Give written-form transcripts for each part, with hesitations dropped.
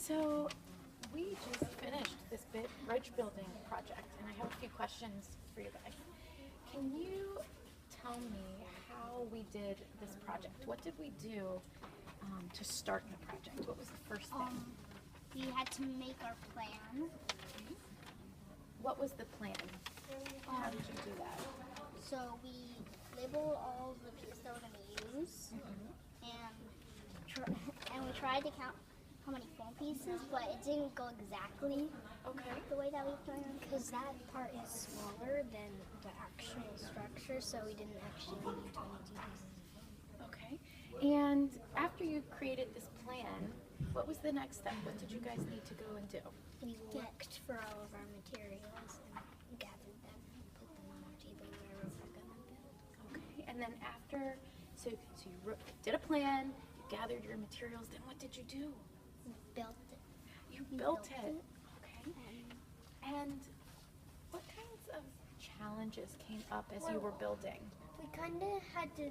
So we just finished this bridge building project, and I have a few questions for you guys. Can you tell me how we did this project? What did we do to start the project? What was the first thing? We had to make our plan. What was the plan? How did you do that? So we labeled all the pieces that we're going to use, and we tried to count how many foam pieces, but it didn't go exactly the way that we planned. Because that part is smaller than the actual structure, so we didn't actually need 22 pieces. Okay. And after you created this plan, what was the next step? What did you guys need to go and do? We looked for all of our materials and gathered them and put them on our table wherever we're gonna build. Okay. And then after, so you did a plan, you gathered your materials, then what did you do? We built it. You built it. Okay. And what kinds of challenges came up as you were building? We kind of had to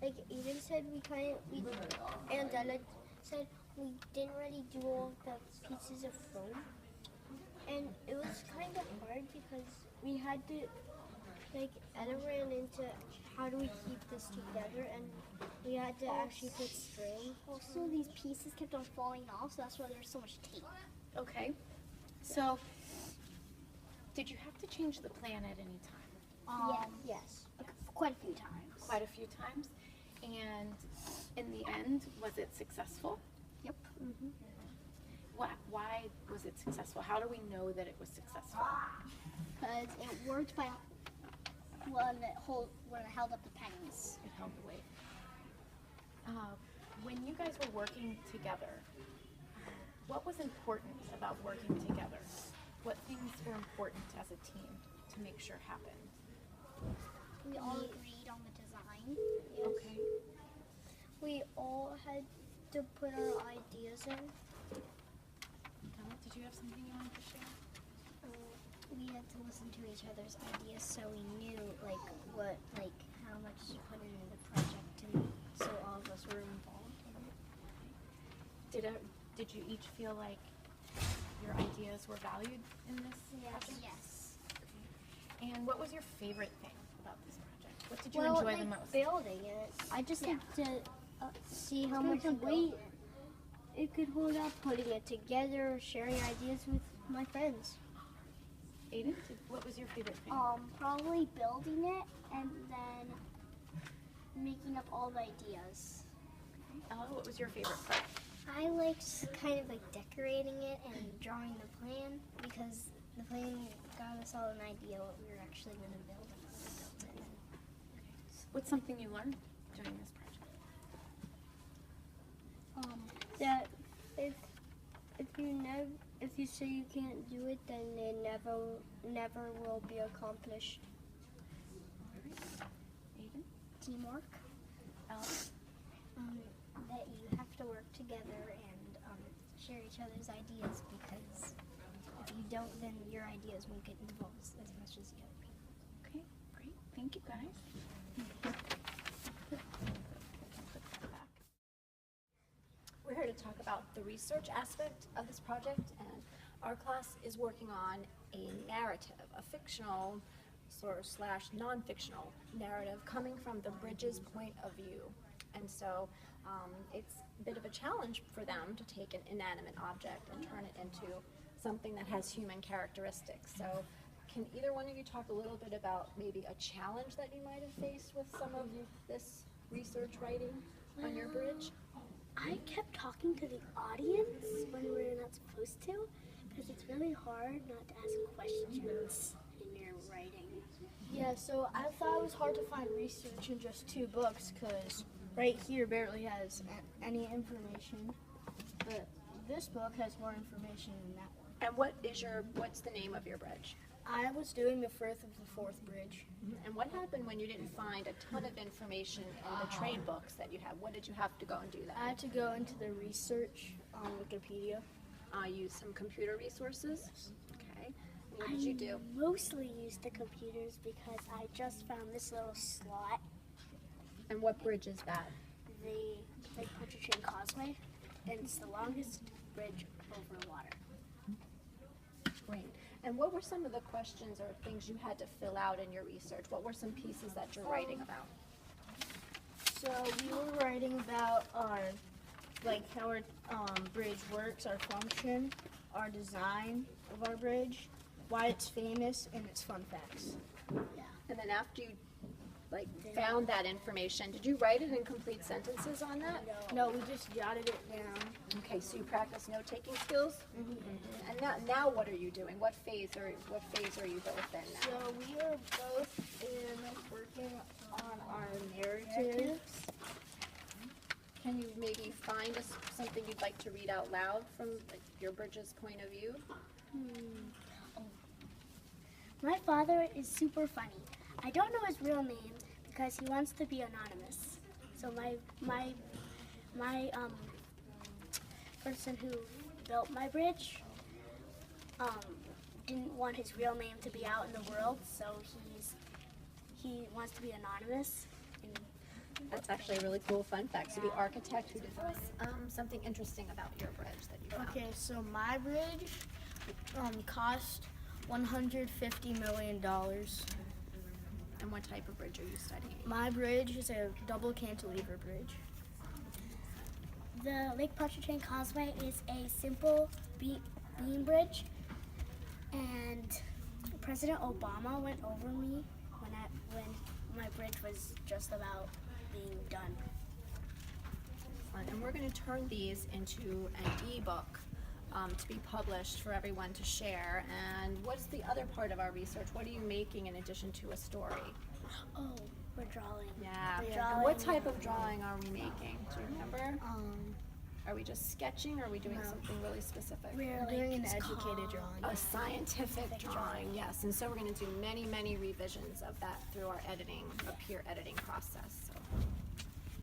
like Eden said, and Della said we didn't really do all the pieces of foam, and it was kind of hard because we had to, Ella ran into how do we keep this together, and we had to actually put string. Also, these pieces kept on falling off, so that's why there's so much tape. Okay. So, did you have to change the plan at any time? Yes. Quite a few times. Quite a few times. And in the end, was it successful? Yep. Why was it successful? How do we know that it was successful? Because it worked by when it held up the pennies. It held the weight. When you guys were working together, what was important about working together? What things were important as a team to make sure happened? We all agreed on the design. Okay. We all had to put our ideas in. Della, did you have something you wanted to share? We had to listen to each other's ideas, so we knew how much to put in the project, and so all of us were involved in it. Did you each feel like your ideas were valued in this project? Yes. Okay. And what was your favorite thing about this project? What did you enjoy the most? Building it. I just like to see how much Build. weight it could hold up, putting it together, sharing ideas with my friends. Aiden, what was your favorite thing? Probably building it and then making up all the ideas. Ella, what was your favorite part? I liked kind of decorating it and drawing the plan, because the plan got us all an idea what we were actually going to build, and we built it. What's something you learned during this project? That if you say you can't do it, then it never will be accomplished. Aiden? Teamwork. Ella? That you have to work together and share each other's ideas, because if you don't, then your ideas won't get involved as much as the other people. Okay, great. Thank you, guys. We're here to talk about the research aspect of this project, and our class is working on a narrative, a fictional / non-fictional narrative coming from the Bridges' point of view. And so it's a bit of a challenge for them to take an inanimate object and turn it into something that has human characteristics. So can either one of you talk a little bit about maybe a challenge that you might have faced with some of this research writing on your bridge? I kept talking to the audience when we're not supposed to, because it's really hard not to ask questions in your writing. Yeah, so I thought it was hard to find research in just 2 books, because right here barely has any information, but this book has more information than that one. And what's the name of your bridge? I was doing the Firth of the Forth Bridge. And what happened when you didn't find a ton of information in the trade books that you have? What did you have to go and do I had then? to go into the research on Wikipedia. Use some computer resources? Okay. And what did you do? Mostly used the computers because I just found this little slot, And what bridge is that? the Pontchartrain Causeway, and it's the longest bridge over water. Great. And what were some of the questions or things you had to fill out in your research? What were some pieces that you're writing about? So we were writing about how our bridge works, our function, our design of our bridge, why it's famous, and its fun facts. And then after you found that information, did you write it in complete sentences on that? No, we just jotted it down. Okay, so you practice note-taking skills? And now what are you doing? What phase are you both in now? So we are both working on our narratives. Can you maybe find something you'd like to read out loud from your bridge's point of view? My father is super funny. I don't know his real name because he wants to be anonymous. So my person who built my bridge didn't want his real name to be out in the world, so he wants to be anonymous. That's actually a really cool fun fact. So the architect who did this, something interesting about your bridge that you found. Okay, so my bridge cost $150 million. And what type of bridge are you studying? My bridge is a double cantilever bridge. The Lake Pontchartrain Causeway is a simple beam bridge, and President Obama went over me when my bridge was just about being done. And we're going to turn these into an ebook to be published for everyone to share. And what's the other part of our research? What are you making in addition to a story? Oh, we're drawing. Yeah. We're And drawing. what type of drawing are we making? Do you remember? Are we just sketching, or are we doing something really specific? We're Doing an it's educated called- drawing. A scientific drawing, yes. And so we're going to do many, many revisions of that through our peer editing process. So